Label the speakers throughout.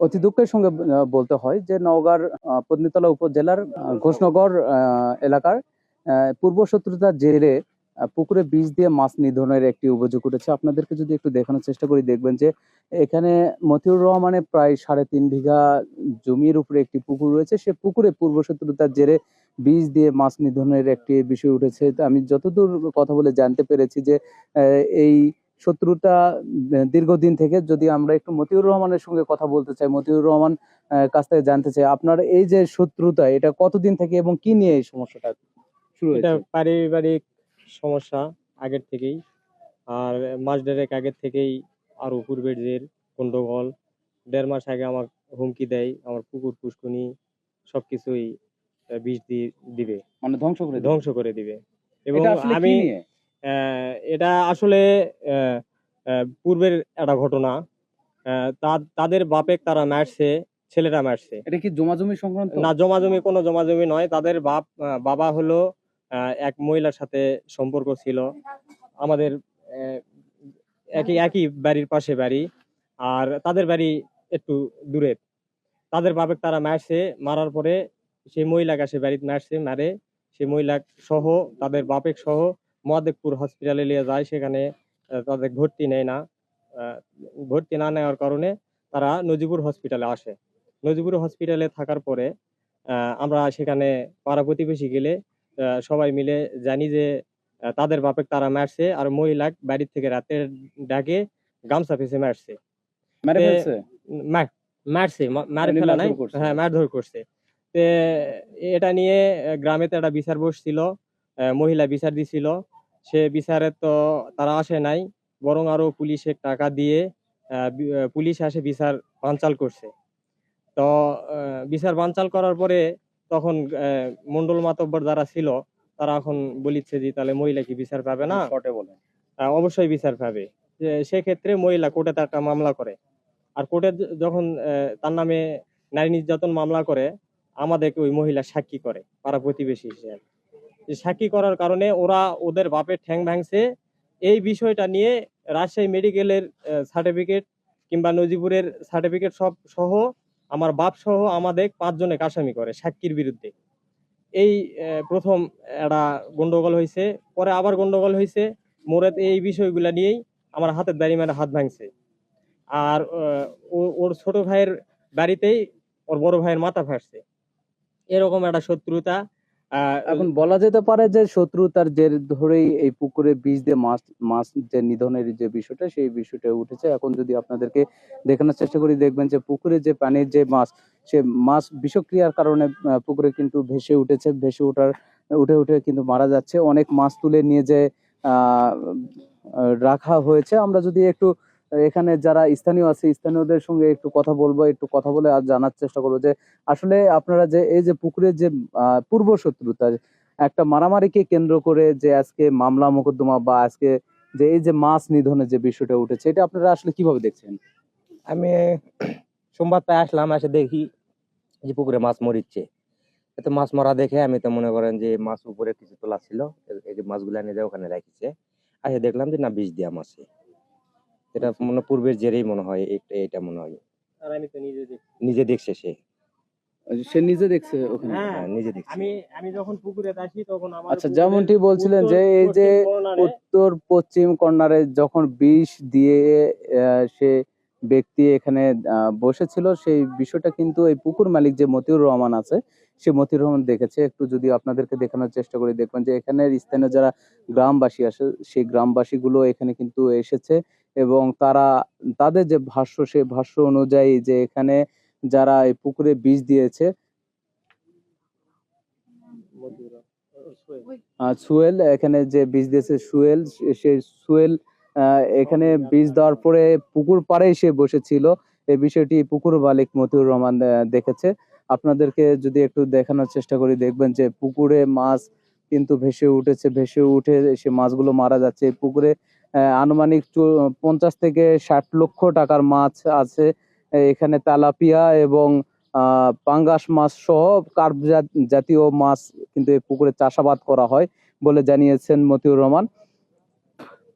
Speaker 1: অতি দুঃখের সঙ্গে বলতে হয় যে নওগাঁর পত্নীতলা উপজেলার ঘোষনগর এলাকার পূর্ব শত্রুতার জেরে পুকুরে বিষ দিয়ে মাছ নিধনের একটি অভিযোগ উঠেছে। আপনাদেরকে যদি একটু দেখানোর চেষ্টা করি, দেখবেন যে এখানে মতিউর রহমানের প্রায় 3.5 বিঘা জমির উপরে একটি পুকুর রয়েছে। সে পুকুরে পূর্ব শত্রুতার জেরে বিষ দিয়ে মাছ নিধনের একটি বিষয় উঠেছে। তো আমি যতদূর কথা বলে জানতে পেরেছি যে এই শত্রুতা দীর্ঘদিন থেকে। যদি আমরা একটু মতিউর রহমানের সঙ্গে কথা বলতে চাই, মতিউর রহমান কাছ থেকে জানতে চাই আপনার এই যে শত্রুতা, এটা কতদিন থেকে এবং কি নিয়ে এই সমস্যাটা শুরু
Speaker 2: এটা
Speaker 1: হয়েছে?
Speaker 2: পারিবারিক সমস্যা আগের থেকেই। আর মাস দেড়েক আগের থেকেই আরো পূর্বের যে গন্ডগোল। 1.5 মাস আগে আমার হুমকি দেয় আমার পুকুর পুষ্কুনি সবকিছুই বিষ দিয়ে দিবে,
Speaker 1: মানে
Speaker 2: ধ্বংস করে দিবে। এবং
Speaker 1: এটা আসলে কি
Speaker 2: আমি
Speaker 1: নিয়ে?
Speaker 2: এটা আসলে পূর্বের একটা ঘটনা। তাদের বাপে তারা মারছে, ছেলেরা মারছে।
Speaker 1: এটা কি জমাজমি সংক্রান্ত?
Speaker 2: না, জমাজমি কোনো জমাজমি নয়। তাদের বাবা হলো এক মহিলার সাথে সম্পর্ক ছিল। আমাদের আহ, একই বাড়ির পাশে বাড়ি, আর তাদের বাড়ি একটু দূরে। তাদের বাপে তারা মারছে, মারার পরে সেই মহিলাকে সে বাড়িতে মারছে, মারে সেই মহিলা সহ তাদের বাপেক সহ মহাদেবপুর হসপিটালে নিয়ে যায়। সেখানে তাদের ভর্তি নেয় না। আহ, ভর্তি না নেওয়ার কারণে তারা নজিপুর হসপিটালে আসে। নজিপুর হসপিটালে থাকার পরে আমরা সেখানে পাড়া প্রতিবেশী গেলে সবাই মিলে জানি যে তাদের বাপেক তারা মারছে, আর মহিলা বাড়ির থেকে রাতের ডাকে গামছা পেঁচে মারছে।
Speaker 1: মেরে ফেলছে?
Speaker 2: মারছে, মারে
Speaker 1: মানে
Speaker 2: ফেলা নাই,
Speaker 1: মারধর করছে?
Speaker 2: হ্যাঁ মারধর করছে। তে এটা নিয়ে গ্রামেতে একটা বিচার বসছিল, মহিলা বিচার দিছিল। সে বিচারে তো তারা আসে নাই, বরং আরো পুলিশে টাকা দিয়ে পুলিশ আসে বিচার বানচাল করছে। তো বিচার বানচাল করার পরে তখন মন্ডল মাতব্বর যারা ছিল তারা এখন বলিচ্ছে যে তাহলে মহিলা কি বিচার পাবে না?
Speaker 1: শর্টে বলেন।
Speaker 2: অবশ্যই বিচার পাবে। সেক্ষেত্রে মহিলা কোর্টে তার একটা মামলা করে। আর কোর্টে যখন তার নামে নারী নির্যাতন মামলা করে, আমাদেরকে ওই মহিলা সাক্ষী করে পাড়া প্রতিবেশী হিসেবে। সাক্ষী করার কারণে ওরা ওদের বাপের ঠ্যাং ভাঙছে। এই বিষয়টা নিয়ে রাজশাহী মেডিকেলের সার্টিফিকেট কিংবা নজিপুরের সার্টিফিকেট সব সহ আমার বাপ সহ আমাদের 5 জনে আসামি করে সাক্ষীর বিরুদ্ধে। এই প্রথম একটা গন্ডগোল হয়েছে, পরে আবার গন্ডগোল হয়েছে। মোরে এই বিষয়গুলা নিয়েই আমার হাতের দাড়ি মেরে হাত ভাঙছে। আর ওর ছোট ভাইয়ের বাড়িতেই ওর বড় ভাইয়ের মাথা ফাটছে। এরকম একটা শত্রুতা।
Speaker 1: এখন বলা যেতে পারে যে শত্রুতার জের ধরেই এই পুকুরে বিষ দিয়ে মাছ মাছ যে নিধনের যে বিষয়টা, সেই বিষয়টা উঠেছে। এখন যদি আপনাদেরকে দেখানোর চেষ্টা করি, দেখবেন যে পুকুরে যে পানির যে মাছ, সে মাছ বিষক্রিয়ার কারণে পুকুরে কিন্তু ভেসে উঠেছে। ভেসে উঠে উঠে কিন্তু মারা যাচ্ছে। অনেক মাছ তুলে নিয়ে যে আহ রাখা হয়েছে। আমরা যদি একটু এখানে যারা স্থানীয় আছে, স্থানীয়দের সঙ্গে একটু কথা বলবো, একটু কথা বলে আর জানার চেষ্টা করবো যে আসলে আপনারা যে এই যে পুকুরের যে পূর্ব শত্রুতা, একটা মারামারিকে কেন্দ্র করে যে আজকে মামলা মোকদ্দমা বা আজকে যে এই যে মাছ নিধনের যে বিষয়টা উঠেছে, এটা আপনারা আসলে কিভাবে দেখছেন?
Speaker 3: আমি সোমবার তাই আসলাম, এসে দেখি যে পুকুরে মাছ মরিচ্ছে। এতে মাছ মরা দেখে আমি তো মনে করেন যে মাছ উপরে কিছু তোলা ছিল, এই যে মাছগুলো এনে যায় ওখানে রাখিছে। আসে দেখলাম যে না, বিষ দিয়া মাছ। এটা মনে পূর্বের জেরেই মনে হয়, এটা মনে হয়।
Speaker 2: আর আমি তো
Speaker 3: নিজে দেখছে সে।
Speaker 1: সে নিজে দেখছে ওখানে?
Speaker 3: হ্যাঁ, নিজে দেখছে।
Speaker 2: আমি যখন পুকুরে আসি তখন আমার
Speaker 1: আচ্ছা, যেমনটি বলছিলেন যে এই যে উত্তর পশ্চিম কর্নারে যখন বিষ দিয়ে সে ব্যক্তি এখানে বসেছিল, সেই বিষয়টা কিন্তু এই পুকুর মালিক যে মতিউর রহমান আছে, সে মতিউর রহমান দেখেছে। একটু যদি আপনাদেরকে দেখানোর চেষ্টা করি, দেখবেন যে এখানের স্থানীয় যারা গ্রামবাসী আছে, সেই গ্রামবাসী গুলো এখানে কিন্তু এসেছে এবং তারা তাদের যে ভাষ্য, সেই ভাষ্য অনুযায়ী যে এখানে যারা এই পুকুরে বিষ দিয়েছে, সুয়েল এখানে যে বীজ দিয়েছে, সুয়েল, সেই সুয়েল এখানে বীজ দেওয়ার পরে পুকুর পাড়েই সে বসেছিল। এই বিষয়টি পুকুর মালিক মতিউর রহমান দেখেছে। আপনাদেরকে যদি একটু দেখানোর চেষ্টা করি, দেখবেন যে পুকুরে মাছ কিন্তু ভেসে উঠেছে। ভেসে উঠে সে মাছগুলো মারা যাচ্ছে। এই পুকুরে আনুমানিক 50 থেকে 60 লক্ষ টাকার মাছ আছে। এখানে তেলাপিয়া এবং পাঙ্গাস মাছ সহ কার্প জাতীয় মাছ কিন্তু এই পুকুরে চাষাবাদ করা হয় বলে জানিয়েছেন মতিউর রহমান।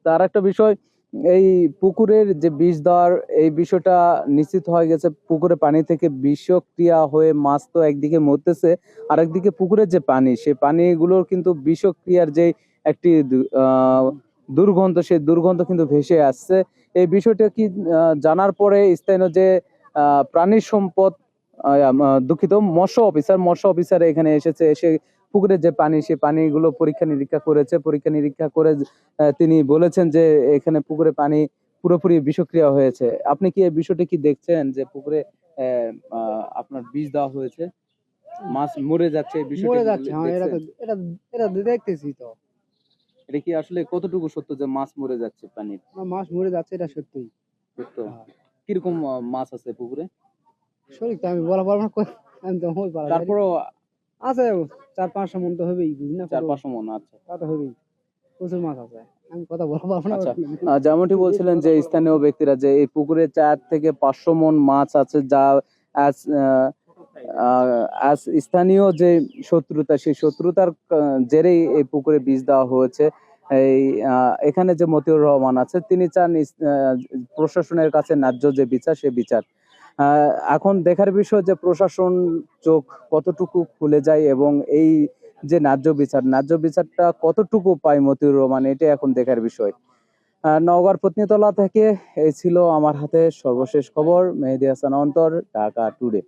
Speaker 1: তার একটা বিষয়, এই পুকুরের যে বিষ দেওয়ার এই বিষয়টা নিশ্চিত হয়ে গেছে, পুকুরে পানি থেকে বিষক্রিয়া হয়ে মাছ তো একদিকে মরতেছে, আর একদিকে পুকুরের যে পানি, সেই পানিগুলোর কিন্তু বিষক্রিয়ার যে একটি দুর্গন্ধ, সেই দুর্গন্ধ কিন্তু ভেসে আসছে। এই বিষয়টা কি জানার পরে স্থানীয় যে প্রাণী সম্পদ দুঃখিত, মৎস্য অফিসার এখানে এসেছে, এসে পুকুরের যে পানি, সেই পানিগুলো পরীক্ষা নিরীক্ষা করেছে। পরীক্ষা নিরীক্ষা করে তিনি বলেছেন যে এখানে পুকুরে পানি পুরোপুরি বিষক্রিয়া হয়েছে। আপনি কি এই বিষয়টি কি দেখছেন যে পুকুরে আপনার বিষ দেওয়া হয়েছে, মাছ মরে যাচ্ছে, এই বিষয়টি
Speaker 4: মরে
Speaker 1: কি
Speaker 4: যাচ্ছে। হ্যাঁ,
Speaker 1: দেখছেন?
Speaker 4: এটা দেখতেছি তো।
Speaker 1: এটা কি আসলে কতটুকু সত্য যে মাছ মরে যাচ্ছে পানির?
Speaker 4: মাছ মরে যাচ্ছে, এটা সত্যি।
Speaker 1: সত্য?
Speaker 4: হ্যাঁ।
Speaker 1: কিরকম মাছ আছে পুকুরে?
Speaker 4: সঠিক তো আমি বলা পারবো না, আমি তো হই পারা
Speaker 1: তারপরও
Speaker 4: আছে 400-500 মন তো হবেই, বুঝি না?
Speaker 1: 400-500 মন আছে।
Speaker 4: তা তো হবেই, প্রচুর মাছ আছে, আমি কথা বলা পারবো না।
Speaker 1: আচ্ছা, যেমনটি বলছিলেন যে স্থানীয় ব্যক্তিরা যে এই পুকুরে 4 থেকে 500 মন মাছ আছে, যা আজ স্থানীয় যে শত্রুতা, সেই শত্রুতার জেরেই এই পুকুরে বীজ দেওয়া হয়েছে। এই এখানে যে মতিউর রহমান আছে, তিনি চান প্রশাসনের কাছে ন্যায্য যে বিচার, সে বিচার। এখন দেখার বিষয় যে প্রশাসন চোখ কতটুকু খুলে যায় এবং এই যে ন্যায্য বিচারটা কতটুকু পায় মতিউর রহমান, এটা এখন দেখার বিষয়। নওগাঁর পত্নীতলা থেকে এই ছিল আমার হাতে সর্বশেষ খবর। মেহেদী হাসান অন্তর, ঢাকা টুডে।